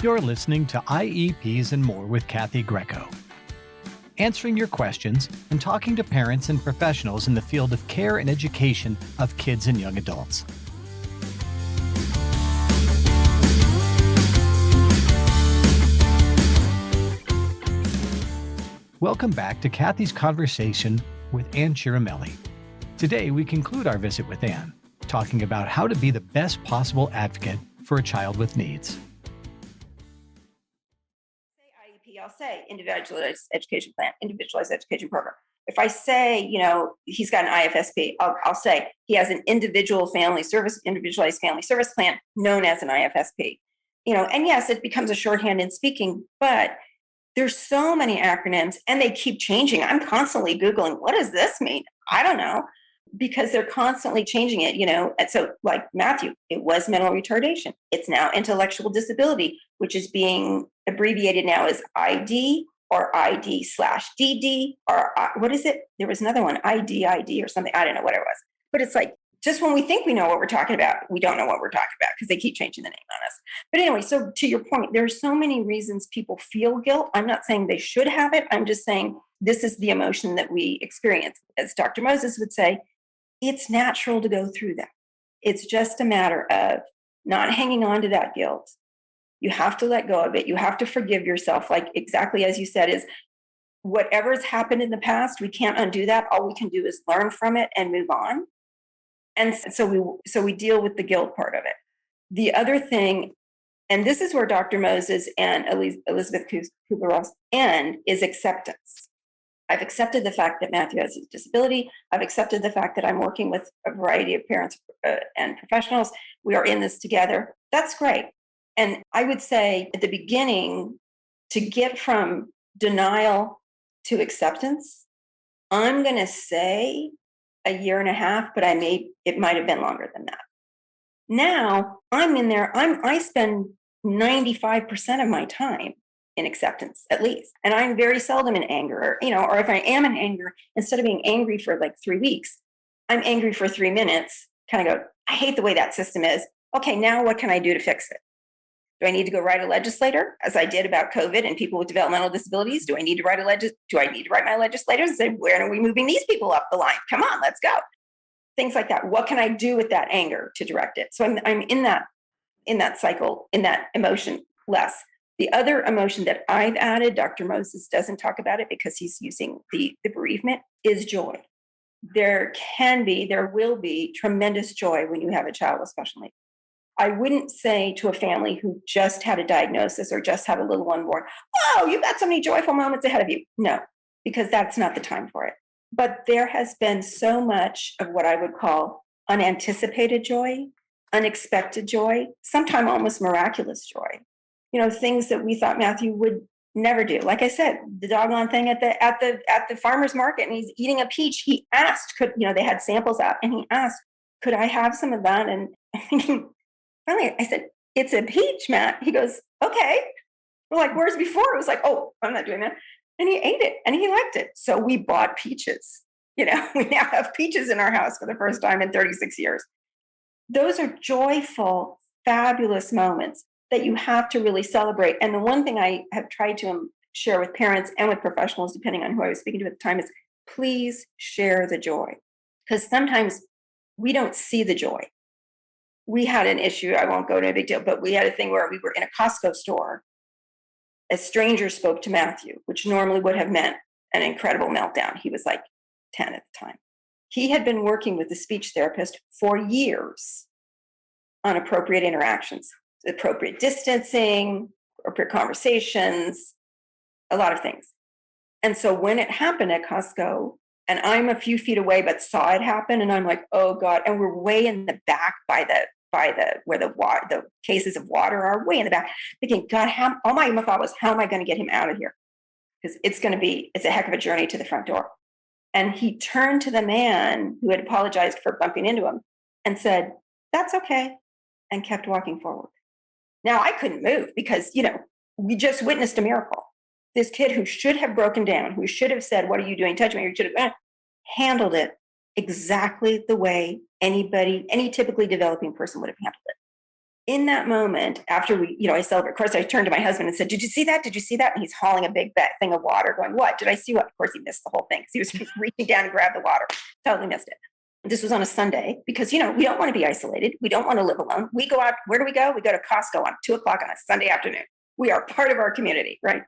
You're listening to IEPs and More with Kathy Greco. Answering your questions and talking to parents and professionals in the field of care and education of kids and young adults. Welcome back to Kathy's conversation with Ann Cirimele. Today, we conclude our visit with Ann, talking about how to be the best possible advocate for a child with needs. IEP, I'll say individualized education plan, individualized education program. If I say, he's got an IFSP, I'll say he has an individualized family service plan known as an IFSP. And yes, it becomes a shorthand in speaking, but there's so many acronyms and they keep changing. I'm constantly Googling, what does this mean? I don't know, because they're constantly changing it, And so like Matthew, it was mental retardation. It's now intellectual disability, which is being abbreviated now as ID or ID/DD, or what is it? There was another one, ID or something. I don't know what it was. But it's like, just when we think we know what we're talking about, we don't know what we're talking about because they keep changing the name on us. But anyway, so to your point, there are so many reasons people feel guilt. I'm not saying they should have it. I'm just saying this is the emotion that we experience. As Dr. Moses would say, it's natural to go through that. It's just a matter of not hanging on to that guilt. You have to let go of it. You have to forgive yourself. Like exactly as you said, is whatever's happened in the past, we can't undo that. All we can do is learn from it and move on. And so we deal with the guilt part of it. The other thing, and this is where Dr. Moses and Elizabeth Kubler-Ross end, is acceptance. I've accepted the fact that Matthew has a disability. I've accepted the fact that I'm working with a variety of parents and professionals. We are in this together. That's great. And I would say at the beginning, to get from denial to acceptance, I'm going to say a year and a half, but it might have been longer than that. Now I'm in there. I spend 95% of my time in acceptance, at least. And I'm very seldom in anger, or if I am in anger, instead of being angry for like 3 weeks, I'm angry for 3 minutes, kind of go, I hate the way that system is. Okay, now what can I do to fix it? Do I need to go write a legislator, as I did about COVID and people with developmental disabilities? Do I need to write my legislators and say, where are we moving these people up the line? Come on, let's go. Things like that. What can I do with that anger to direct it? So I'm in that cycle, in that emotion less. The other emotion that I've added, Dr. Moses doesn't talk about it because he's using the bereavement, is joy. There will be tremendous joy when you have a child with special needs. I wouldn't say to a family who just had a diagnosis or just had a little one born, "Whoa, you've got so many joyful moments ahead of you." No, because that's not the time for it. But there has been so much of what I would call unanticipated joy, unexpected joy, sometimes almost miraculous joy. Things that we thought Matthew would never do. Like I said, the doggone thing at the farmer's market, and he's eating a peach. He asked, they had samples out, and he asked, could I have some of that? And I'm thinking, finally, I said, it's a peach, Matt. He goes, okay. We're like, whereas before it was like, oh, I'm not doing that. And he ate it and he liked it. So we bought peaches. We now have peaches in our house for the first time in 36 years. Those are joyful, fabulous moments that you have to really celebrate. And the one thing I have tried to share with parents and with professionals, depending on who I was speaking to at the time, is please share the joy. Because sometimes we don't see the joy. We had an issue, I won't go into a big deal, but we had a thing where we were in a Costco store. A stranger spoke to Matthew, which normally would have meant an incredible meltdown. He was like 10 at the time. He had been working with a speech therapist for years on appropriate interactions, appropriate distancing, appropriate conversations, a lot of things. And so when it happened at Costco, and I'm a few feet away, but saw it happen, and I'm like, oh God! And we're way in the back by the where the cases of water are, way in the back. Thinking, God, all my thought was, how am I going to get him out of here? Because it's a heck of a journey to the front door. And he turned to the man who had apologized for bumping into him and said, "That's okay," and kept walking forward. Now I couldn't move because we just witnessed a miracle. This kid who should have broken down, who should have said, "What are you doing? Touch me," or should have handled it exactly the way any typically developing person would have handled it. In that moment, after I celebrate, of course, I turned to my husband and said, "Did you see that? Did you see that?" And he's hauling a big thing of water going, "What? Did I see what?" Of course, he missed the whole thing because he was reaching down and grabbed the water. Totally missed it. This was on a Sunday because, we don't want to be isolated. We don't want to live alone. We go out. Where do we go? We go to Costco on 2:00 on a Sunday afternoon. We are part of our community, right?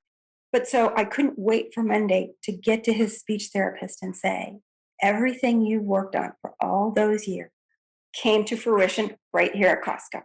But so I couldn't wait for Monday to get to his speech therapist and say, everything you worked on for all those years came to fruition right here at Costco.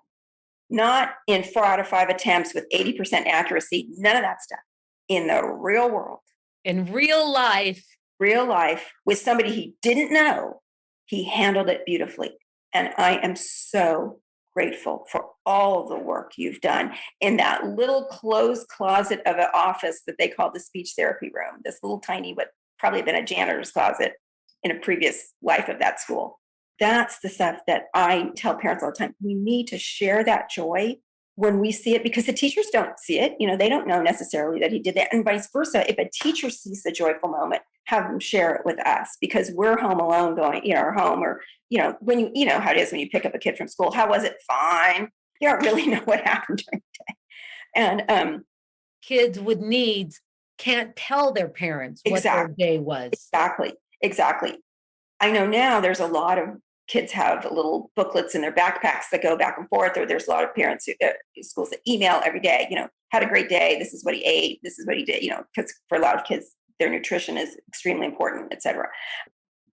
Not in 4 out of 5 attempts with 80% accuracy, none of that stuff. In the real world, In real life, with somebody he didn't know, he handled it beautifully. And I am so grateful for all of the work you've done in that little closed closet of an office that they call the speech therapy room, this little tiny, what probably been a janitor's closet in a previous life of that school. That's the stuff that I tell parents all the time. We need to share that joy when we see it, because the teachers don't see it. They don't know necessarily that he did that, and vice versa. If a teacher sees the joyful moment, have them share it with us, because we're home alone going, or home, or, when you know how it is when you pick up a kid from school. How was it? Fine. You don't really know what happened during the day. And kids with needs can't tell their parents what their day was. Exactly. I know now there's a lot of kids have little booklets in their backpacks that go back and forth, or there's a lot of parents schools that email every day, had a great day. This is what he ate. This is what he did, because for a lot of kids, their nutrition is extremely important, et cetera.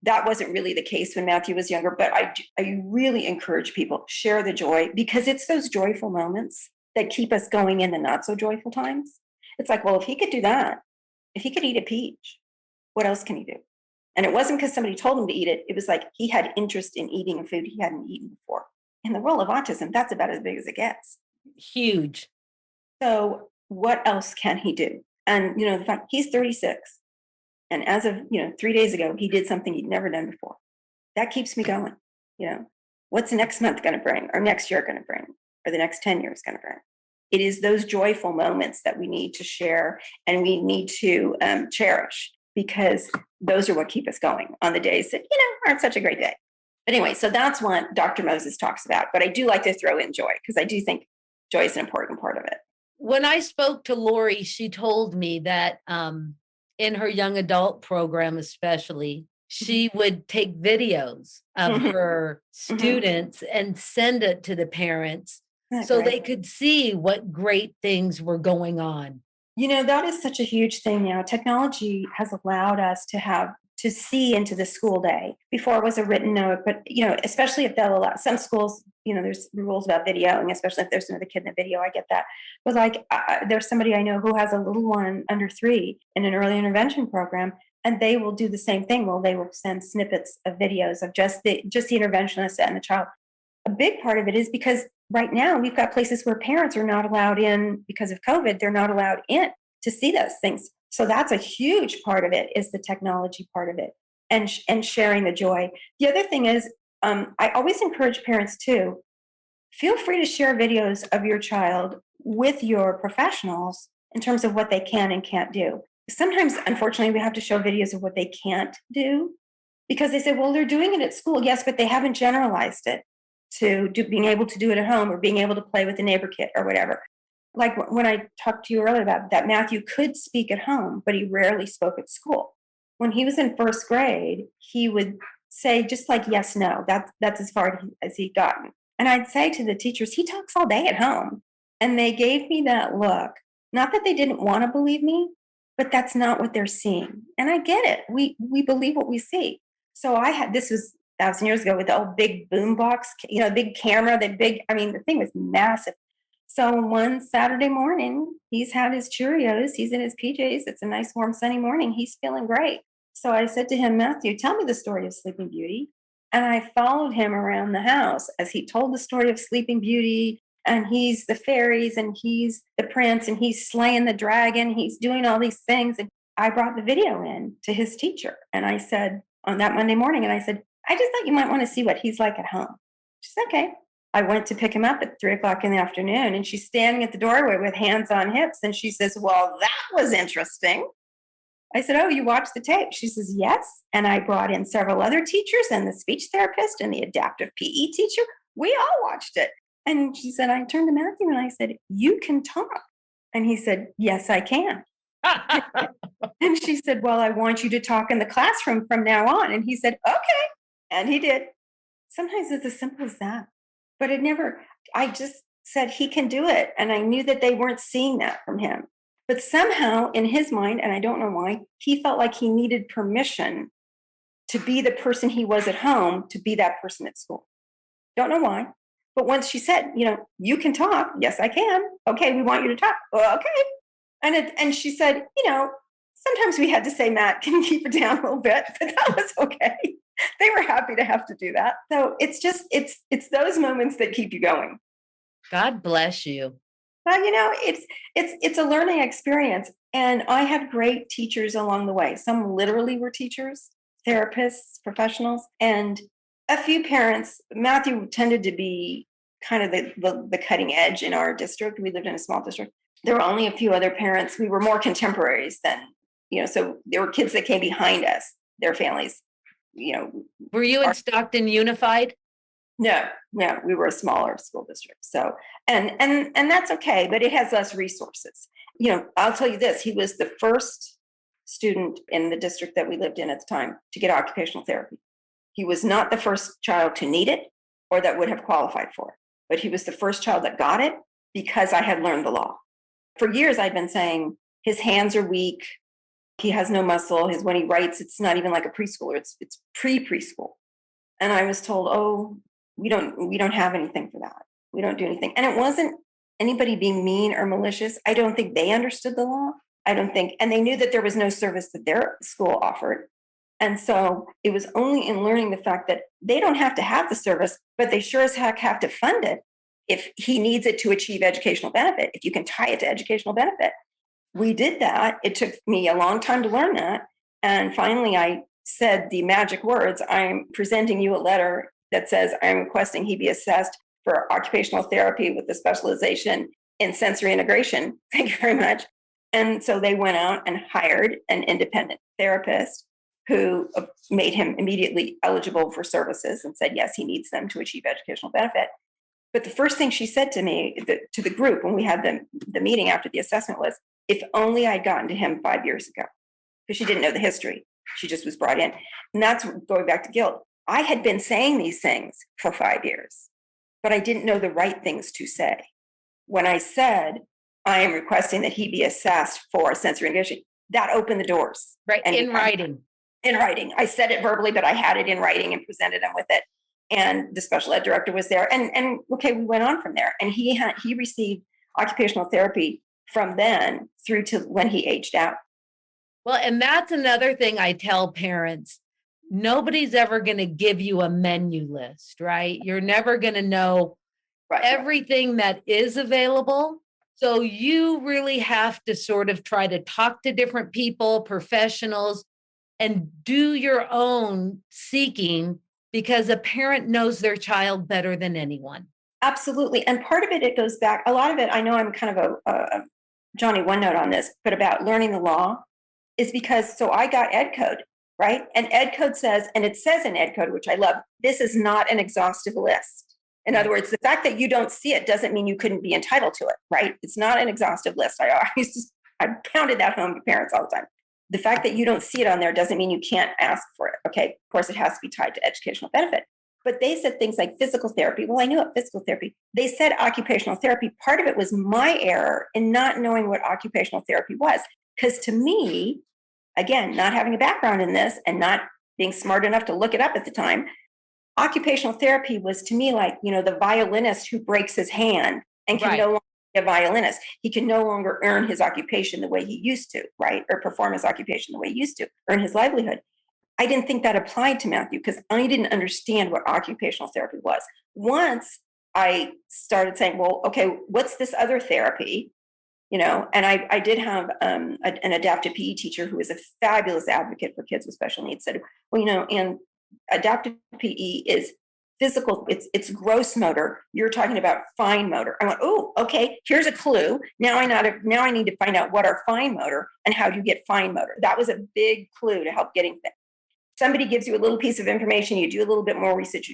That wasn't really the case when Matthew was younger, but I really encourage people, share the joy, because it's those joyful moments that keep us going in the not so joyful times. It's like, well, if he could do that, if he could eat a peach, what else can he do? And it wasn't because somebody told him to eat it. It was like he had interest in eating a food he hadn't eaten before. In the world of autism, that's about as big as it gets. Huge. So what else can he do? And, the fact he's 36. And as of, 3 days ago, he did something he'd never done before. That keeps me going. What's the next month going to bring, or next year going to bring, or the next 10 years going to bring? It is those joyful moments that we need to share and we need to cherish, because those are what keep us going on the days that, aren't such a great day. But anyway, so that's what Dr. Moses talks about. But I do like to throw in joy, because I do think joy is an important part of it. When I spoke to Lori, she told me that in her young adult program, especially, she would take videos of her students and send it to the parents so they could see what great things were going on. That is such a huge thing now. Technology has allowed us to see into the school day. Before it was a written note, but, especially if they'll allow some schools, there's rules about videoing, especially if there's another kid in the video. I get that. But there's somebody I know who has a little one under 3 in an early intervention program, and they will do the same thing. Well, they will send snippets of videos of just the interventionist and the child. A big part of it is because right now we've got places where parents are not allowed in because of COVID. They're not allowed in to see those things. So that's a huge part of it, is the technology part of it, and sharing the joy. The other thing is, I always encourage parents too, feel free to share videos of your child with your professionals in terms of what they can and can't do. Sometimes, unfortunately, we have to show videos of what they can't do, because they say, well, they're doing it at school. Yes, but they haven't generalized it to being able to do it at home, or being able to play with a neighbor kid or whatever. Like when I talked to you earlier about that, Matthew could speak at home, but he rarely spoke at school. When he was in 1st grade, he would say just like yes, no. That's as far as he'd gotten. And I'd say to the teachers, he talks all day at home. And they gave me that look. Not that they didn't want to believe me, but that's not what they're seeing. And I get it. We believe what we see. So this was 1,000 years ago with the old big boom box, big camera, the thing was massive. So one Saturday morning, he's had his Cheerios, he's in his PJs, it's a nice warm sunny morning, he's feeling great. So I said to him, Matthew, tell me the story of Sleeping Beauty. And I followed him around the house as he told the story of Sleeping Beauty, and he's the fairies, and he's the prince, and he's slaying the dragon, he's doing all these things. And I brought the video in to his teacher, and I said, on that Monday morning, and I said, I just thought you might want to see what he's like at home. She said, okay. I went to pick him up at 3:00 in the afternoon, and she's standing at the doorway with hands on hips. And she says, well, that was interesting. I said, oh, you watched the tape? She says, yes. And I brought in several other teachers and the speech therapist and the adaptive PE teacher. We all watched it. And she said, I turned to Matthew and I said, you can talk. And he said, yes, I can. And she said, well, I want you to talk in the classroom from now on. And he said, okay. And he did. Sometimes it's as simple as that. But I just said he can do it. And I knew that they weren't seeing that from him. But somehow in his mind, and I don't know why, he felt like he needed permission to be the person he was at home, to be that person at school. Don't know why. But once she said, you can talk. Yes, I can. Okay, we want you to talk. Well, okay. And she said, sometimes we had to say, Matt, can you keep it down a little bit? But that was okay. They were happy to have to do that. So it's those moments that keep you going. God bless you. Well, it's a learning experience. And I had great teachers along the way. Some literally were teachers, therapists, professionals, and a few parents. Matthew tended to be kind of the cutting edge in our district. We lived in a small district. There were only a few other parents. We were more contemporaries than, so there were kids that came behind us, their families, Were you in Stockton Unified? No, we were a smaller school district. So, and that's okay, but it has less resources. I'll tell you this, he was the first student in the district that we lived in at the time to get occupational therapy. He was not the first child to need it or that would have qualified for it, but he was the first child that got it because I had learned the law. For years, I'd been saying his hands are weak. He has no muscle. When he writes, it's not even like a preschooler. It's preschool. And I was told, oh, we don't have anything for that. We don't do anything. And it wasn't anybody being mean or malicious. I don't think they understood the law. And they knew that there was no service that their school offered. And so it was only in learning the fact that they don't have to have the service, but they sure as heck have to fund it if he needs it to achieve educational benefit, if you can tie it to educational benefit. We did that. It took me a long time to learn that. And finally, I said the magic words, I'm presenting you a letter that says I'm requesting he be assessed for occupational therapy with a specialization in sensory integration. Thank you very much. And so they went out and hired an independent therapist who made him immediately eligible for services and said, yes, he needs them to achieve educational benefit. But the first thing she said to me, to the group, when we had the meeting after the assessment was, if only I'd gotten to him 5 years ago, because she didn't know the history. She just was brought in. And that's going back to guilt. I had been saying these things for 5 years, but I didn't know the right things to say. When I said, I am requesting that he be assessed for sensory integration, that opened the doors. Right, in writing. In writing. I said it verbally, but I had it in writing and presented him with it. And the special ed director was there. And okay, we went on from there. And he received occupational therapy from then through to when he aged out. Well, and that's another thing I tell parents. Nobody's ever going to give you a menu list, right? You're never going to know everything that is available. So you really have to sort of try to talk to different people, professionals, and do your own seeking, because a parent knows their child better than anyone. Absolutely. And part of it goes back, a lot of it, I know I'm kind of a Johnny One Note on this, but about learning the law is because, so I got Ed Code, right? And Ed Code says, and it says in Ed Code, which I love, this is not an exhaustive list. In other words, the fact that you don't see it doesn't mean you couldn't be entitled to it, right? It's not an exhaustive list. I pounded that home to parents all the time. The fact that you don't see it on there doesn't mean you can't ask for it. Okay, of course, it has to be tied to educational benefit. But they said things like physical therapy. Well, I knew what physical therapy. They said occupational therapy. Part of it was my error in not knowing what occupational therapy was. Because to me, again, not having a background in this and not being smart enough to look it up at the time, occupational therapy was to me like, the violinist who breaks his hand and can no longer be a violinist. He can no longer earn his occupation the way he used to, right? Or perform his occupation the way he used to, earn his livelihood. I didn't think that applied to Matthew because I didn't understand what occupational therapy was. Once I started saying, well, okay, what's this other therapy? And I did have an adaptive PE teacher who was a fabulous advocate for kids with special needs, said, well, and adaptive PE is physical, it's gross motor. You're talking about fine motor. I went, oh, okay, here's a clue. Now I need to find out what are fine motor and how do you get fine motor. That was a big clue to help getting things. Somebody gives you a little piece of information, you do a little bit more research,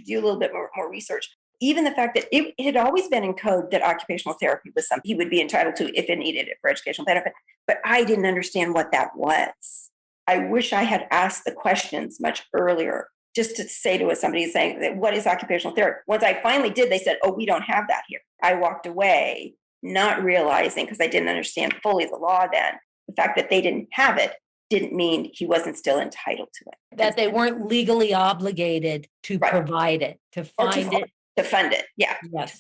Even the fact that it had always been in code that occupational therapy was something he would be entitled to if it needed it for educational benefit, but I didn't understand what that was. I wish I had asked the questions much earlier, just to say to somebody saying that what is occupational therapy? Once I finally did, they said, oh, we don't have that here. I walked away not realizing, because I didn't understand fully the law then, the fact that they didn't have it didn't mean he wasn't still entitled to it. That they weren't legally obligated to provide it, to find it. To fund it, yeah. Yes.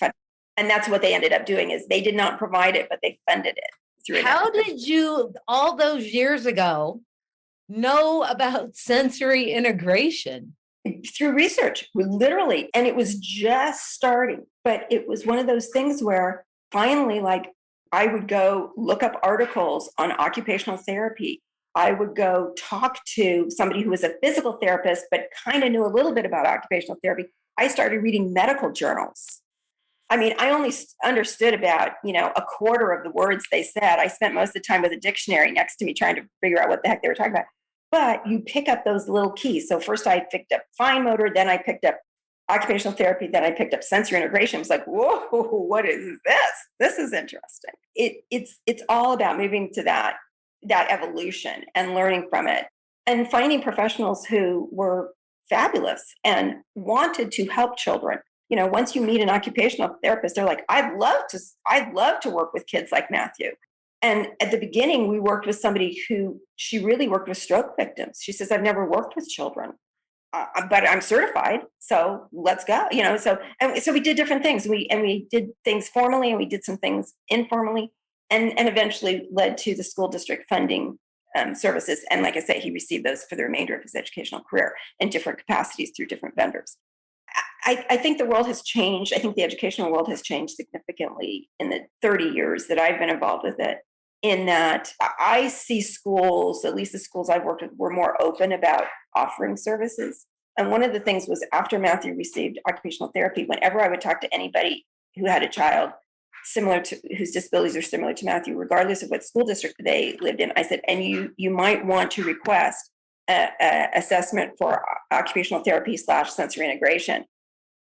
And that's what they ended up doing, is they did not provide it, but they funded it through it. How did you, all those years ago, know about sensory integration? Through research, literally. And it was just starting, but it was one of those things where finally, like, I would go look up articles on occupational therapy. I would go talk to somebody who was a physical therapist, but kind of knew a little bit about occupational therapy. I started reading medical journals. I mean, I only understood about, a quarter of the words they said. I spent most of the time with a dictionary next to me trying to figure out what the heck they were talking about. But you pick up those little keys. So first I picked up fine motor, then I picked up occupational therapy, then I picked up sensory integration. It was like, whoa, what is this? This is interesting. It's all about moving to that evolution and learning from it and finding professionals who were fabulous and wanted to help children. Once you meet an occupational therapist, they're like, I'd love to work with kids like Matthew. And at the beginning, we worked with somebody who she really worked with stroke victims. She says, I've never worked with children, but I'm certified. So let's go. So we did different things. We did things formally and we did some things informally, and eventually led to the school district funding services. And like I say, he received those for the remainder of his educational career in different capacities through different vendors. I think the world has changed. I think the educational world has changed significantly in the 30 years that I've been involved with it, in that I see schools, at least the schools I've worked with, were more open about offering services. And one of the things was, after Matthew received occupational therapy, whenever I would talk to anybody who had a child whose disabilities are similar to Matthew, regardless of what school district they lived in, I said, and you might want to request a assessment for occupational therapy / sensory integration.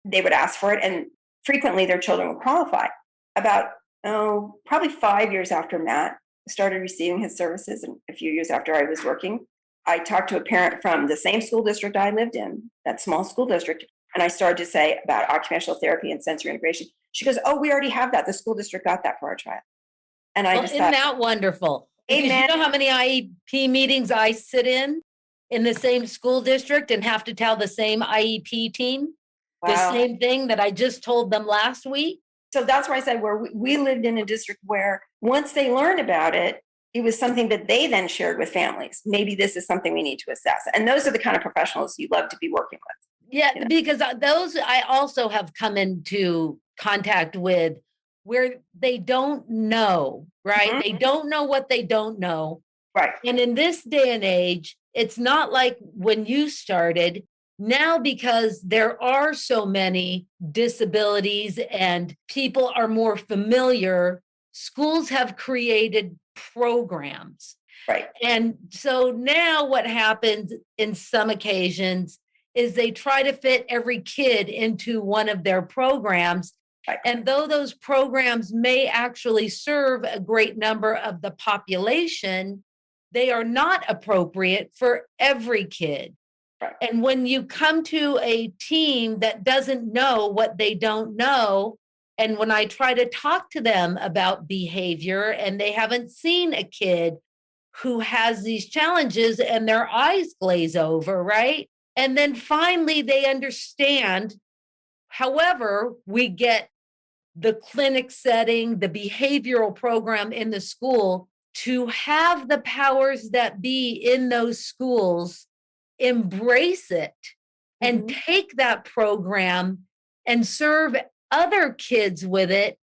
They would ask for it, and frequently their children would qualify. About, probably 5 years after Matt started receiving his services, and a few years after I was working, I talked to a parent from the same school district I lived in, that small school district, and I started to say about occupational therapy and sensory integration. She goes, oh, we already have that. The school district got that for our child. And I just isn't that wonderful? Because amen. you know how many IEP meetings I sit in the same school district and have to tell the same IEP team the same thing that I just told them last week? So that's why I said, where we lived in a district where once they learned about it, it was something that they then shared with families. Maybe this is something we need to assess. And those are the kind of professionals you love to be working with. Yeah, because those I also have come into contact with where they don't know, right? Mm-hmm. They don't know what they don't know. Right. And in this day and age, it's not like when you started. Now, because there are so many disabilities and people are more familiar, schools have created programs. Right. And so now what happens in some occasions is they try to fit every kid into one of their programs. Right. And though those programs may actually serve a great number of the population, they are not appropriate for every kid. Right. And when you come to a team that doesn't know what they don't know, and when I try to talk to them about behavior and they haven't seen a kid who has these challenges and their eyes glaze over, right? And then finally they understand. However, we get the clinic setting, the behavioral program in the school to have the powers that be in those schools embrace it and take that program and serve other kids with it.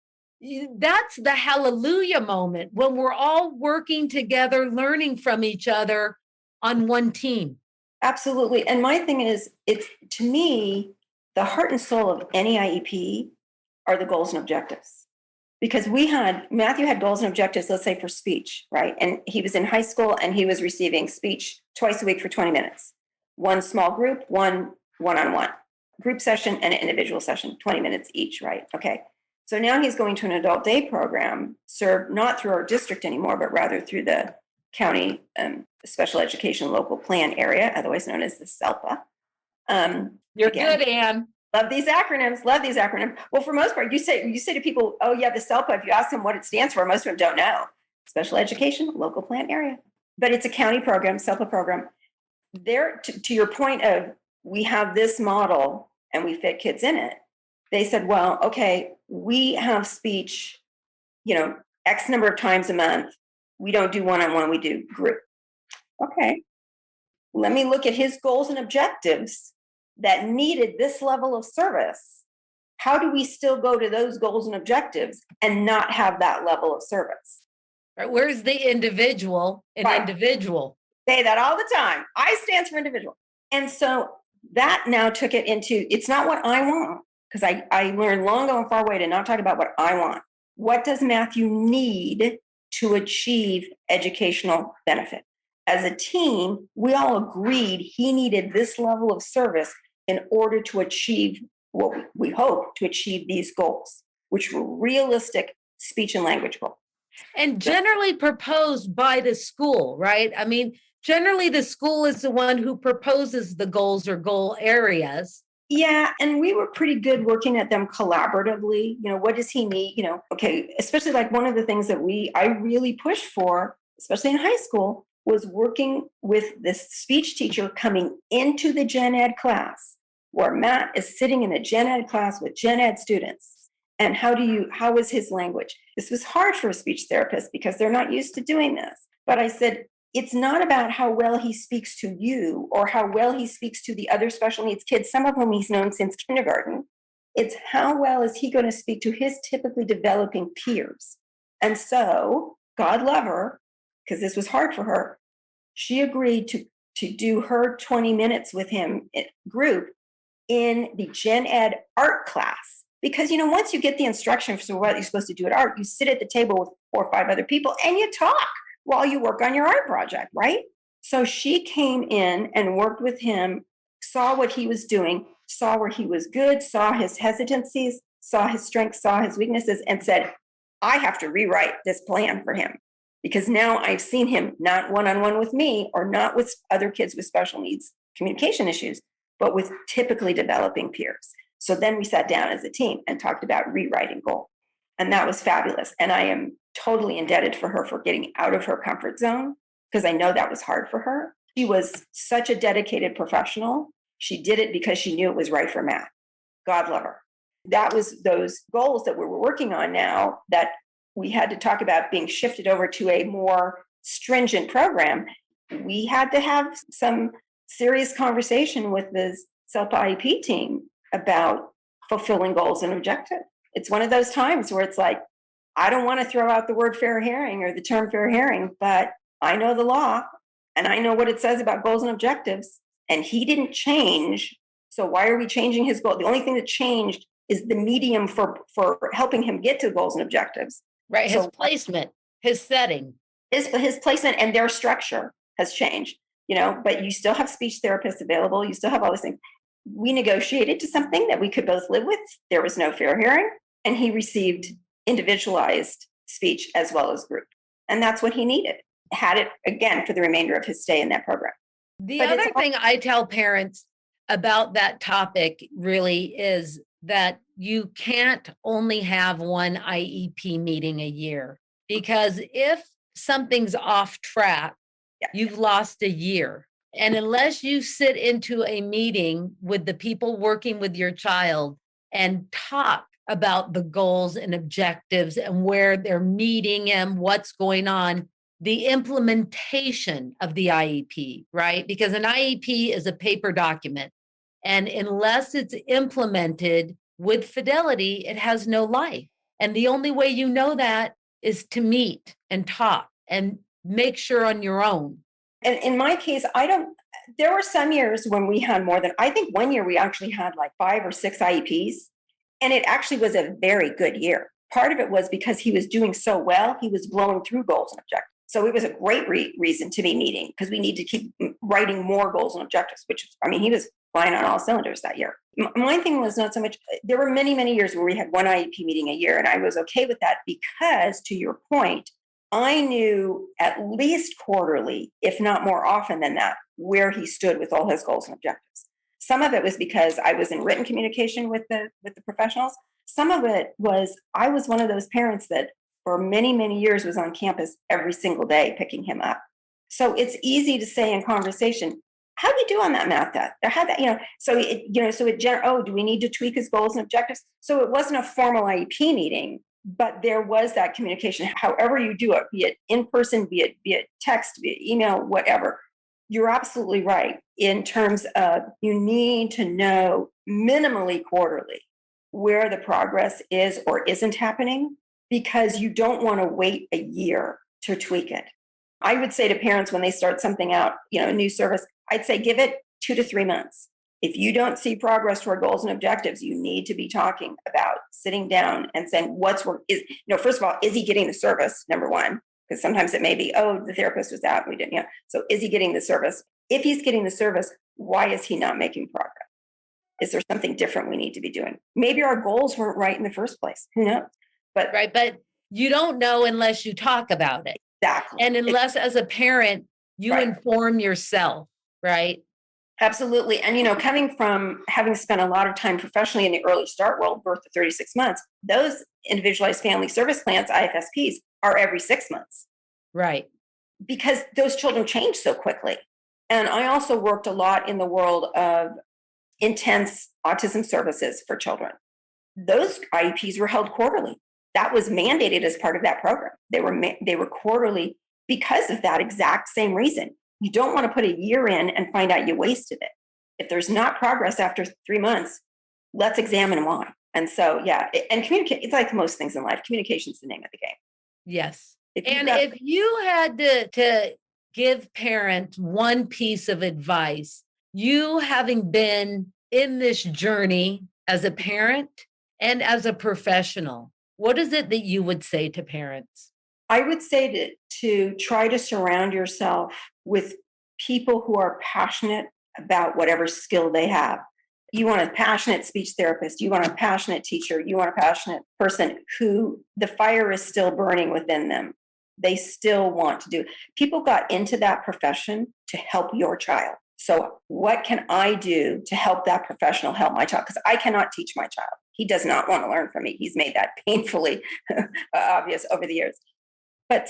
That's the hallelujah moment, when we're all working together, learning from each other on one team. Absolutely. And my thing is, it's, to me, the heart and soul of any IEP are the goals and objectives. Because Matthew had goals and objectives, let's say for speech, right? And he was in high school and he was receiving speech twice a week for 20 minutes. One small group, one one-on-one. group session and an individual session, 20 minutes each, right? Okay. So now he's going to an adult day program served not through our district anymore, but rather through the county special education local plan area, otherwise known as the SELPA. You're Again, good, Ann. love these acronyms. Love these acronyms. Well, for most part, you say to people, "Oh yeah, the SELPA." If you ask them what it stands for, most of them don't know. Special education local plan area, but it's a county program, SELPA program. There, to your point of we have this model and we fit kids in it. They said, "Well, okay, we have speech, X number of times a month. We don't do one-on-one. We do group." Okay, let me look at his goals and objectives that needed this level of service. How do we still go to those goals and objectives and not have that level of service? Right, where's the individual in Right. individual? Say that all the time. I stands for individual. And so that now took it into, it's not what I want, because I learned long ago and far away to not talk about what I want. What does Matthew need to achieve educational benefit? As a team, we all agreed he needed this level of service in order to achieve what we hope to achieve these goals, which were realistic speech and language goals. And generally proposed by the school, right? I mean, generally the school is the one who proposes the goals or goal areas. Yeah, and we were pretty good working at them collaboratively. What does he need? Okay, especially like one of the things that I really pushed for, especially in high school, was working with this speech teacher coming into the gen ed class where Matt is sitting in a gen ed class with gen ed students. And how is his language? This was hard for a speech therapist because they're not used to doing this. But I said, it's not about how well he speaks to you or how well he speaks to the other special needs kids, some of whom he's known since kindergarten. It's how well is he going to speak to his typically developing peers. And so, God love her, because this was hard for her, she agreed to do her 20 minutes with him group in the gen ed art class. Because, once you get the instruction for what you're supposed to do at art, you sit at the table with 4 or 5 other people and you talk while you work on your art project, right? So she came in and worked with him, saw what he was doing, saw where he was good, saw his hesitancies, saw his strengths, saw his weaknesses, and said, I have to rewrite this plan for him. Because now I've seen him not one-on-one with me or not with other kids with special needs communication issues, but with typically developing peers. So then we sat down as a team and talked about rewriting goals. And that was fabulous. And I am totally indebted for her for getting out of her comfort zone, because I know that was hard for her. She was such a dedicated professional. She did it because she knew it was right for Matt. God love her. That was those goals that we were working on now that we had to talk about being shifted over to a more stringent program. We had to have some serious conversation with the SELPA IEP team about fulfilling goals and objectives. It's one of those times where it's like, I don't want to throw out the word fair hearing or the term fair hearing, but I know the law and I know what it says about goals and objectives, and he didn't change. So why are we changing his goal? The only thing that changed is the medium for helping him get to goals and objectives. Right, his placement, his setting. His placement and their structure has changed, but you still have speech therapists available. You still have all these things. We negotiated to something that we could both live with. There was no fair hearing, and he received individualized speech as well as group. And that's what he needed. Had it again for the remainder of his stay in that program. The other thing I tell parents about that topic really is that you can't only have one IEP meeting a year, because if something's off track, you've lost a year. And unless you sit into a meeting with the people working with your child and talk about the goals and objectives and where they're meeting and what's going on, the implementation of the IEP, right? Because an IEP is a paper document. And unless it's implemented with fidelity, it has no life. And the only way you know that is to meet and talk and make sure on your own. And in my case, there were some years when we had more than, I think one year we actually had like 5 or 6 IEPs. And it actually was a very good year. Part of it was because he was doing so well, he was blowing through goals and objectives. So it was a great reason to be meeting, because we need to keep writing more goals and objectives, he was flying on all cylinders that year. My thing was not so much, there were many, many years where we had one IEP meeting a year, and I was okay with that because, to your point, I knew at least quarterly, if not more often than that, where he stood with all his goals and objectives. Some of it was because I was in written communication with the professionals. Some of it was I was one of those parents that for many, many years was on campus every single day picking him up. So it's easy to say in conversation, how do you do on that math test? How that, do we need to tweak his goals and objectives? So it wasn't a formal IEP meeting, but there was that communication. However you do it, be it in person, be it text, be it email, whatever. You're absolutely right in terms of you need to know minimally quarterly where the progress is or isn't happening, because you don't want to wait a year to tweak it. I would say to parents when they start something out, a new service, I'd say give it 2 to 3 months. If you don't see progress toward goals and objectives, you need to be talking about sitting down and saying, first of all, is he getting the service? Number one, because sometimes it may be, the therapist was out, we didn't, So is he getting the service? If he's getting the service, why is he not making progress? Is there something different we need to be doing? Maybe our goals weren't right in the first place. Who knows? But you don't know unless you talk about it. Exactly. And unless as a parent, you inform yourself, right? Absolutely. And, coming from having spent a lot of time professionally in the early start world, birth to 36 months, those individualized family service plans, IFSPs, are every 6 months. Right. Because those children change so quickly. And I also worked a lot in the world of intense autism services for children. Those IEPs were held quarterly. That was mandated as part of that program. They were quarterly because of that exact same reason. You don't want to put a year in and find out you wasted it. If there's not progress after 3 months, let's examine why. And so, and communicate. It's like most things in life. Communication is the name of the game. Yes. If you had to give parents one piece of advice, you having been in this journey as a parent and as a professional, what is it that you would say to parents? I would say to try to surround yourself with people who are passionate about whatever skill they have. You want a passionate speech therapist. You want a passionate teacher. You want a passionate person who the fire is still burning within them. They still want to do. People got into that profession to help your child. So what can I do to help that professional help my child? Because I cannot teach my child. He does not want to learn from me. He's made that painfully obvious over the years. But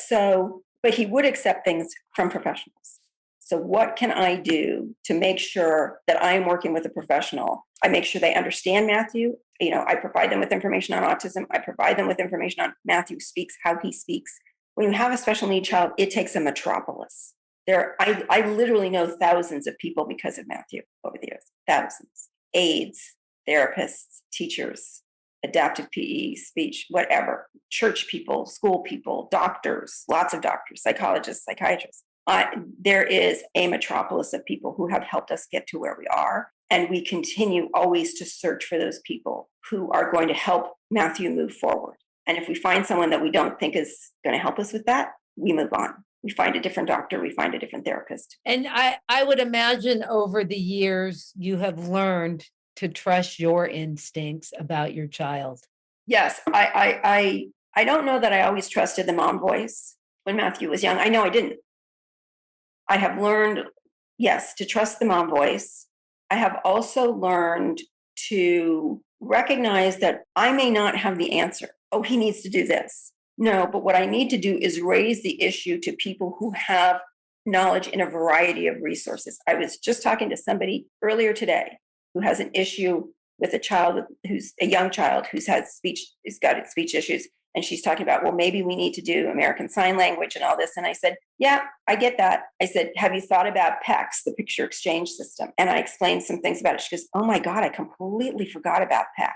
he would accept things from professionals. So what can I do to make sure that I'm working with a professional? I make sure they understand Matthew. I provide them with information on autism. I provide them with information on Matthew speaks, how he speaks. When you have a special need child, it takes a metropolis. I literally know thousands of people because of Matthew over the years. Thousands. Aides, therapists, teachers, adaptive PE, speech, whatever, church people, school people, doctors, lots of doctors, psychologists, psychiatrists. There is a metropolis of people who have helped us get to where we are. And we continue always to search for those people who are going to help Matthew move forward. And if we find someone that we don't think is going to help us with that, we move on. We find a different doctor, we find a different therapist. And I would imagine over the years, you have learned to trust your instincts about your child. Yes, I don't know that I always trusted the mom voice when Matthew was young. I know I didn't. I have learned, yes, to trust the mom voice. I have also learned to recognize that I may not have the answer. Oh, he needs to do this. No, but what I need to do is raise the issue to people who have knowledge in a variety of resources. I was just talking to somebody earlier today who has an issue with a young child who's got speech issues. And she's talking about, well, maybe we need to do American Sign Language and all this. And I said, yeah, I get that. I said, have you thought about PECS, the picture exchange system? And I explained some things about it. She goes, oh my God, I completely forgot about PEC.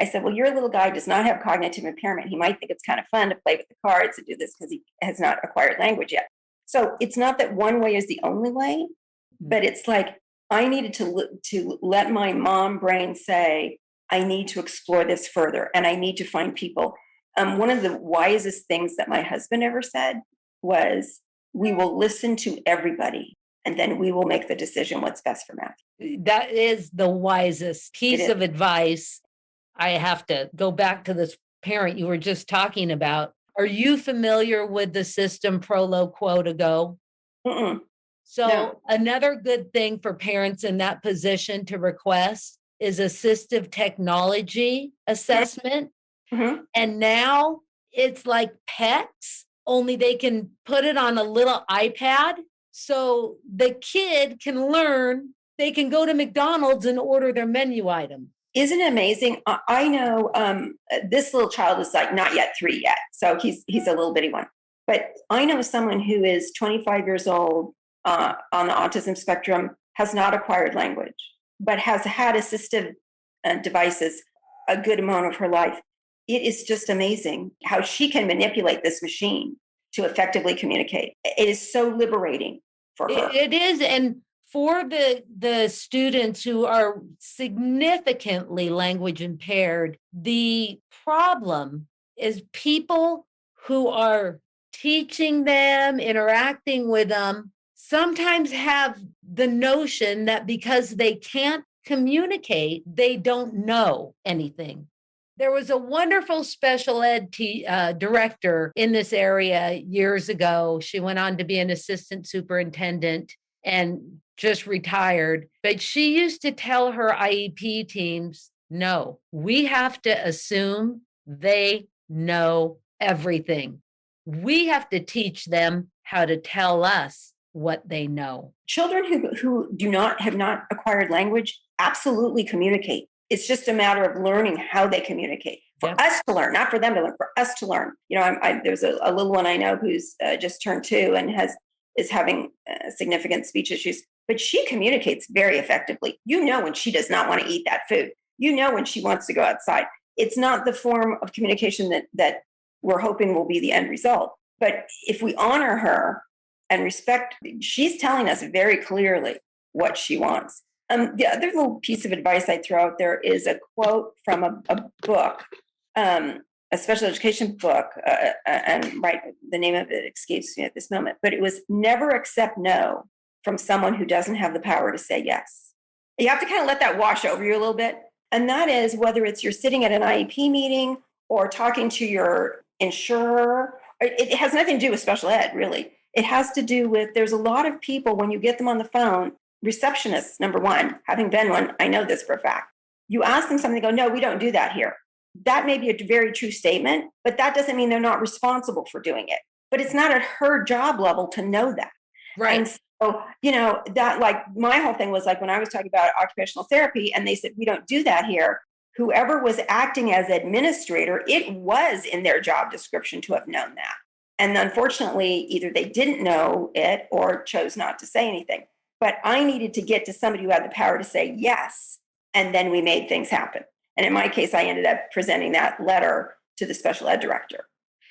I said, well, your little guy does not have cognitive impairment. He might think it's kind of fun to play with the cards and do this because he has not acquired language yet. So it's not that one way is the only way, but it's like I needed to let my mom brain say, I need to explore this further and I need to find people. One of the wisest things that my husband ever said was, we will listen to everybody and then we will make the decision what's best for Matthew. That is the wisest piece is. of advice. I have to go back to this parent you were just talking about. Are you familiar with the system Prolo Quota Go? Mm-mm. So No. another good thing for parents in that position to request is assistive technology assessment. Mm-hmm. And now it's like PECs, only they can put it on a little iPad. So the kid can learn, they can go to McDonald's and order their menu item. Isn't it amazing? I know this little child is like not yet 3 yet. So he's a little bitty one. But I know someone who is 25 years old on the autism spectrum, has not acquired language, but has had assistive devices a good amount of her life. It is just amazing how she can manipulate this machine to effectively communicate. It is so liberating for her. It is. And for the students who are significantly language impaired, the problem is people who are teaching them, interacting with them, sometimes have the notion that because they can't communicate, they don't know anything. There was a wonderful special ed director in this area years ago. She went on to be an assistant superintendent and just retired. But she used to tell her IEP teams, no, we have to assume they know everything. We have to teach them how to tell us what they know. Children who have not acquired language absolutely communicate. It's just a matter of learning how they communicate. For us to learn, not for them to learn, for us to learn. You know, there's a little one I know who's just turned 2 and is having significant speech issues, but she communicates very effectively. You know when she does not want to eat that food. You know when she wants to go outside. It's not the form of communication that we're hoping will be the end result. But if we honor her and respect, she's telling us very clearly what she wants. The other little piece of advice I'd throw out there is a quote from a book, a special education book, and the name of it escapes me at this moment, but it was never accept no from someone who doesn't have the power to say yes. You have to kind of let that wash over you a little bit. And that is whether it's you're sitting at an IEP meeting or talking to your insurer. It has nothing to do with special ed, really. It has to do with, there's a lot of people, when you get them on the phone, receptionists, number one, having been one, I know this for a fact. You ask them something, they go, no, we don't do that here. That may be a very true statement, but that doesn't mean they're not responsible for doing it. But it's not at her job level to know that. Right. And so, you know, that like my whole thing was like when I was talking about occupational therapy and they said, we don't do that here. Whoever was acting as administrator, it was in their job description to have known that. And unfortunately, either they didn't know it or chose not to say anything. But I needed to get to somebody who had the power to say yes. And then we made things happen. And in my case, I ended up presenting that letter to the special ed director.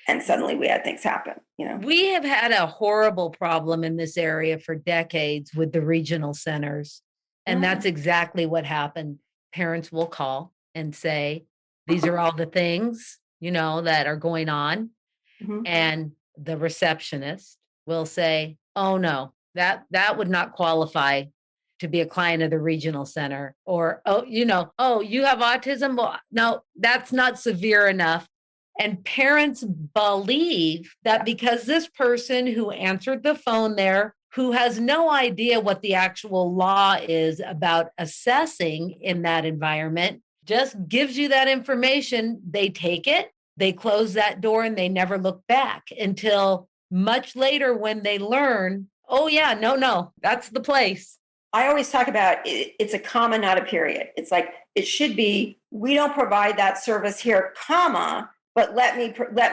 And suddenly we had things happen, you know. We have had a horrible problem in this area for decades with the regional centers. And that's exactly what happened. Parents will call and say, these are all the things, you know, that are going on. Mm-hmm. And the receptionist will say, oh, no, that would not qualify to be a client of the regional center. Or, oh, you know, oh, you have autism? Well, no, that's not severe enough. And parents believe that because this person who answered the phone there, who has no idea what the actual law is about assessing in that environment, just gives you that information, they take it, they close that door, and they never look back until much later when they learn, oh yeah, no, that's the place. I always talk about it's a comma, not a period. It's like, it should be, we don't provide that service here, comma, but let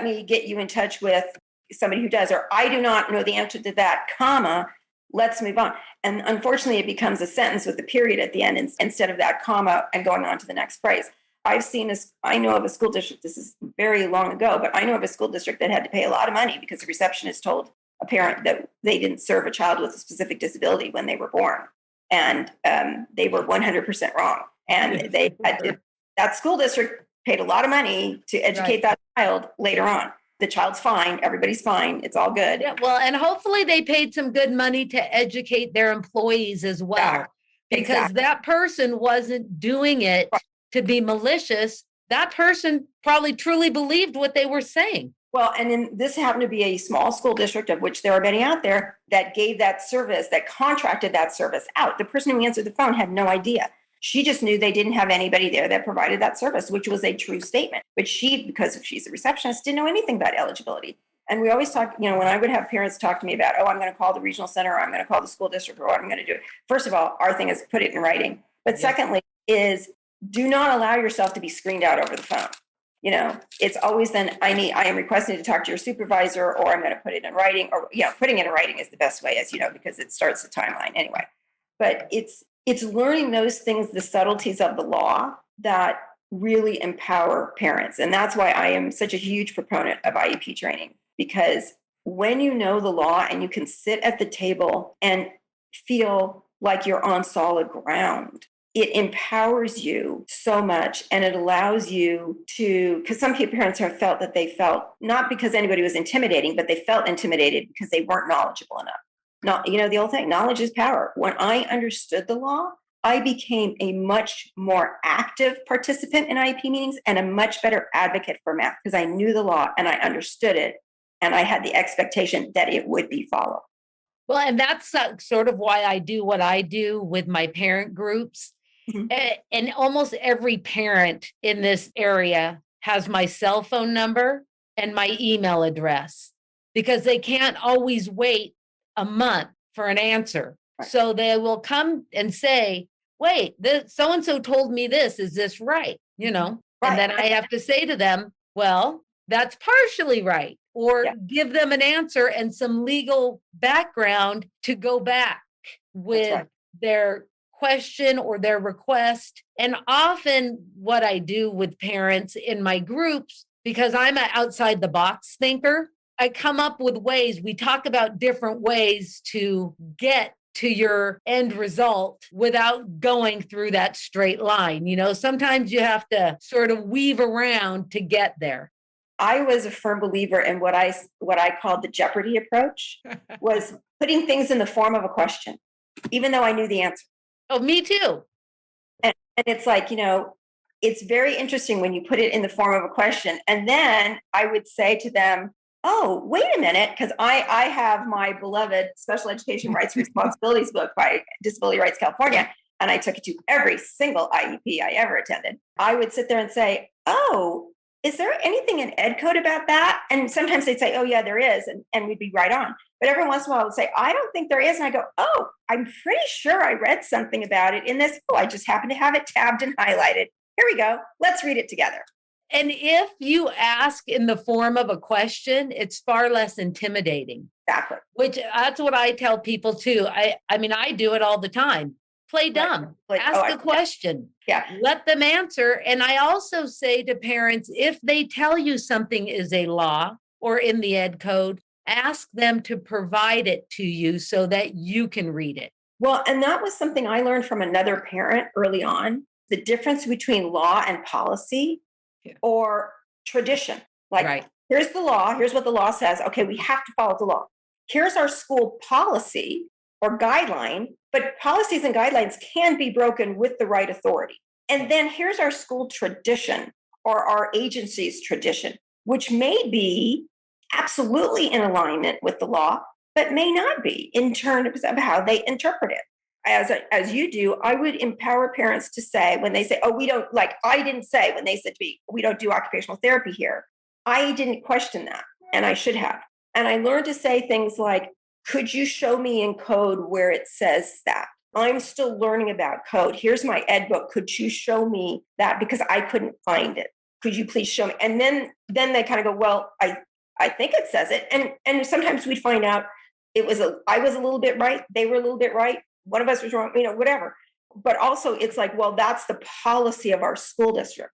me get you in touch with somebody who does, or I do not know the answer to that, comma, let's move on. And unfortunately, it becomes a sentence with a period at the end instead of that comma and going on to the next phrase. I know of a school district, this is very long ago, but I know of a school district that had to pay a lot of money because the receptionist told a parent that they didn't serve a child with a specific disability when they were born. And they were 100% wrong. And that school district paid a lot of money to educate that child later on. the child's fine. Everybody's fine. It's all good. Yeah, well, and hopefully they paid some good money to educate their employees as well, because Exactly. that person wasn't doing it to be malicious. That person probably truly believed what they were saying. Well, and then this happened to be a small school district, of which there are many out there, that gave that service, that contracted that service out. The person who answered the phone had no idea. She just knew they didn't have anybody there that provided that service, which was a true statement. But she, because she's a receptionist, didn't know anything about eligibility. And we always talk, when I would have parents talk to me about, I'm going to call the regional center, or I'm going to call the school district, or what I'm going to do. First of all, our thing is put it in writing. But secondly is, do not allow yourself to be screened out over the phone. It's always then, I am requesting to talk to your supervisor, or I'm going to put it in writing, or, putting it in writing is the best way, as you know, because it starts the timeline anyway. But it's learning those things, the subtleties of the law, that really empower parents. And that's why I am such a huge proponent of IEP training, because when you know the law and you can sit at the table and feel like you're on solid ground, it empowers you so much, and it allows you to, because some parents have felt that they felt, not because anybody was intimidating, but they felt intimidated because they weren't knowledgeable enough. Not, the old thing, knowledge is power. When I understood the law, I became a much more active participant in IEP meetings and a much better advocate for math, because I knew the law and I understood it, and I had the expectation that it would be followed. Well, and that's sort of why I do what I do with my parent groups. Mm-hmm. And almost every parent in this area has my cell phone number and my email address, because they can't always wait a month for an answer. Right. So they will come and say, wait, so-and-so told me this, is this right? Right. And then I have to say to them, well, that's partially right, or give them an answer and some legal background to go back with their question or their request. And often what I do with parents in my groups, because I'm an outside the box thinker, I come up with ways. We talk about different ways to get to your end result without going through that straight line. Sometimes you have to sort of weave around to get there. I was a firm believer in what I called the Jeopardy approach, was putting things in the form of a question, even though I knew the answer. Oh, me too. And it's like, it's very interesting when you put it in the form of a question. And then I would say to them, oh, wait a minute, because I have my beloved Special Education Rights and Responsibilities book by Disability Rights California, and I took it to every single IEP I ever attended. I would sit there and say, oh, is there anything in Ed Code about that? And sometimes they'd say, oh, yeah, there is. And we'd be right on. But every once in a while I would say, I don't think there is. And I go, oh, I'm pretty sure I read something about it in this. Oh, I just happen to have it tabbed and highlighted. Here we go. Let's read it together. And if you ask in the form of a question, it's far less intimidating. Exactly. Which that's what I tell people too. I mean, I do it all the time. Play dumb. Ask a question. Yeah. Let them answer. And I also say to parents, if they tell you something is a law or in the Ed Code, ask them to provide it to you so that you can read it. Well, and that was something I learned from another parent early on, the difference between law and policy or tradition. Like, here's the law, here's what the law says. Okay, we have to follow the law. Here's our school policy or guideline, but policies and guidelines can be broken with the right authority. And then here's our school tradition or our agency's tradition, which may be absolutely in alignment with the law, but may not be in terms of how they interpret it. As you do, I would empower parents to say, when they say, oh, we don't, like I didn't say when they said to me, we don't do occupational therapy here. I didn't question that, and I should have. And I learned to say things like, could you show me in code where it says that? I'm still learning about code. Here's my ed book. Could you show me that? Because I couldn't find it. Could you please show me? And then they kind of go, well, I think it says it. And sometimes we'd find out I was a little bit right. They were a little bit right. One of us was wrong, whatever. But also it's like, well, that's the policy of our school district.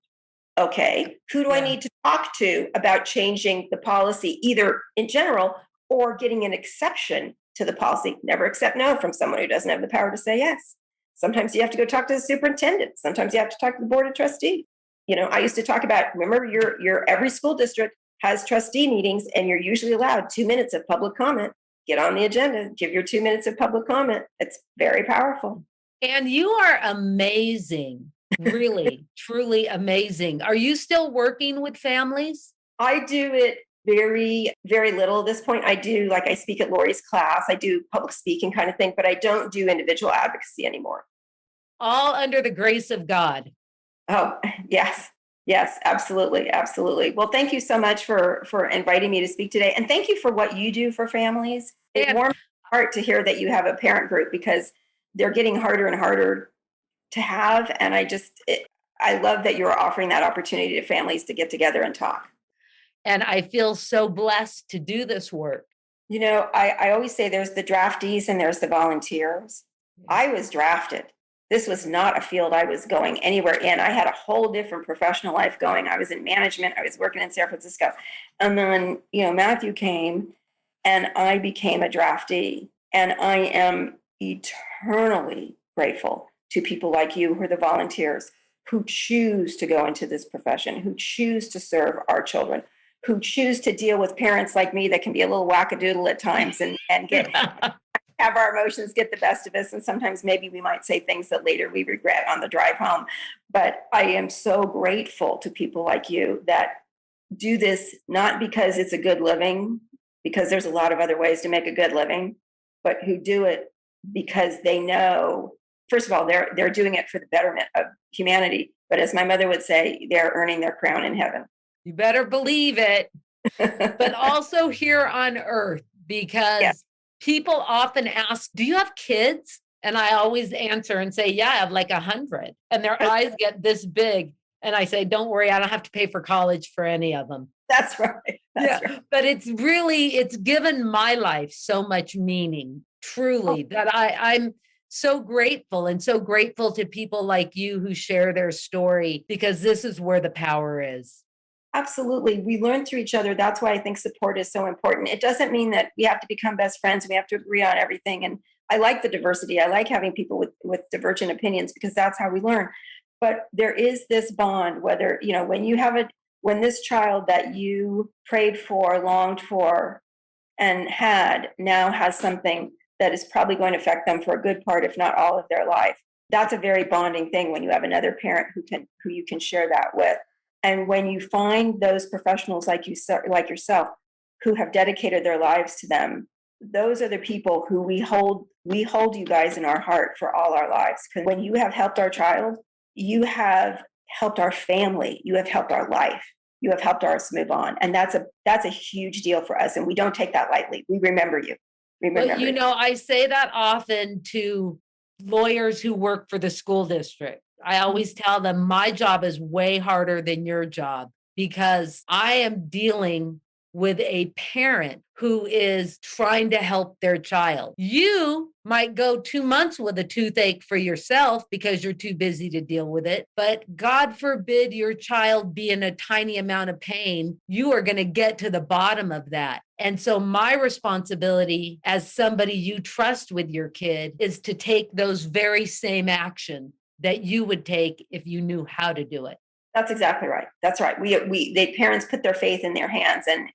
Okay, who do I need to talk to about changing the policy, either in general or getting an exception to the policy? Never accept no from someone who doesn't have the power to say yes. Sometimes you have to go talk to the superintendent. Sometimes you have to talk to the board of trustees. I used to talk about, remember, your every school district has trustee meetings, and you're usually allowed 2 minutes of public comment. Get on the agenda, give your 2 minutes of public comment. It's very powerful. And you are amazing, really, truly amazing. Are you still working with families? I do it very, very little at this point. I do, like I speak at Lori's class, I do public speaking kind of thing, but I don't do individual advocacy anymore. All under the grace of God. Oh, yes. Yes, absolutely. Absolutely. Well, thank you so much for inviting me to speak today. And thank you for what you do for families. It warms my heart to hear that you have a parent group, because they're getting harder and harder to have. And I love that you're offering that opportunity to families to get together and talk. And I feel so blessed to do this work. You know, I always say there's the draftees and there's the volunteers. I was drafted. This was not a field I was going anywhere in. I had a whole different professional life going. I was in management. I was working in San Francisco. And then, Matthew came and I became a draftee. And I am eternally grateful to people like you who are the volunteers, who choose to go into this profession, who choose to serve our children, who choose to deal with parents like me that can be a little wackadoodle at times and have our emotions get the best of us. And sometimes maybe we might say things that later we regret on the drive home. But I am so grateful to people like you that do this, not because it's a good living, because there's a lot of other ways to make a good living, but who do it because they know, first of all, they're doing it for the betterment of humanity. But as my mother would say, they're earning their crown in heaven. You better believe it. But also here on earth, because Yes. People often ask, do you have kids? And I always answer and say, yeah, I have like 100. And their eyes get this big. And I say, don't worry, I don't have to pay for college for any of them. That's right. That's right. But it's given my life so much meaning, truly, that I'm so grateful, and so grateful to people like you who share their story, because this is where the power is. Absolutely. We learn through each other. That's why I think support is so important. It doesn't mean that we have to become best friends. We have to agree on everything. And I like the diversity. I like having people with divergent opinions, because that's how we learn. But there is this bond, whether, when this child that you prayed for, longed for, and had now has something that is probably going to affect them for a good part, if not all of their life. That's a very bonding thing when you have another parent who you can share that with. And when you find those professionals like yourself, who have dedicated their lives to them, those are the people who we hold you guys in our heart for all our lives. Because when you have helped our child, you have helped our family, you have helped our life, you have helped us move on. And that's a huge deal for us. And we don't take that lightly. We remember you. But I say that often to lawyers who work for the school district. I always tell them my job is way harder than your job, because I am dealing with a parent who is trying to help their child. You might go 2 months with a toothache for yourself because you're too busy to deal with it. But God forbid your child be in a tiny amount of pain. You are going to get to the bottom of that. And so my responsibility as somebody you trust with your kid is to take those very same action that you would take if you knew how to do it. That's exactly right. That's right. The parents put their faith in their hands, and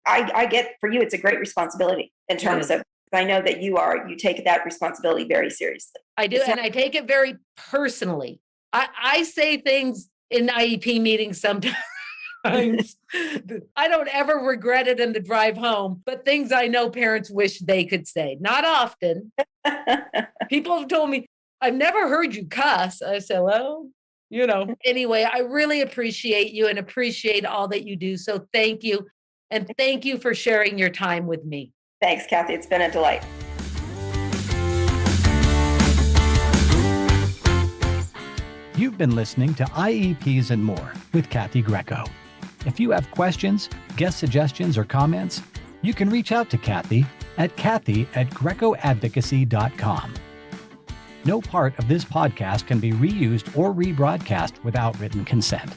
I get, for you, it's a great responsibility in terms of, I know that you take that responsibility very seriously. I do. And I take it very personally. I say things in IEP meetings sometimes. I don't ever regret it in the drive home, but things I know parents wish they could say. Not often. People have told me, I've never heard you cuss. I said, well, Anyway, I really appreciate you and appreciate all that you do. So thank you. And thank you for sharing your time with me. Thanks, Kathy. It's been a delight. You've been listening to IEPs and More with Kathy Greco. If you have questions, guest suggestions, or comments, you can reach out to Kathy at kathy@grecoadvocacy.com. No part of this podcast can be reused or rebroadcast without written consent.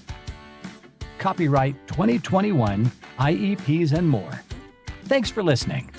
Copyright 2021 IEPs and More. Thanks for listening.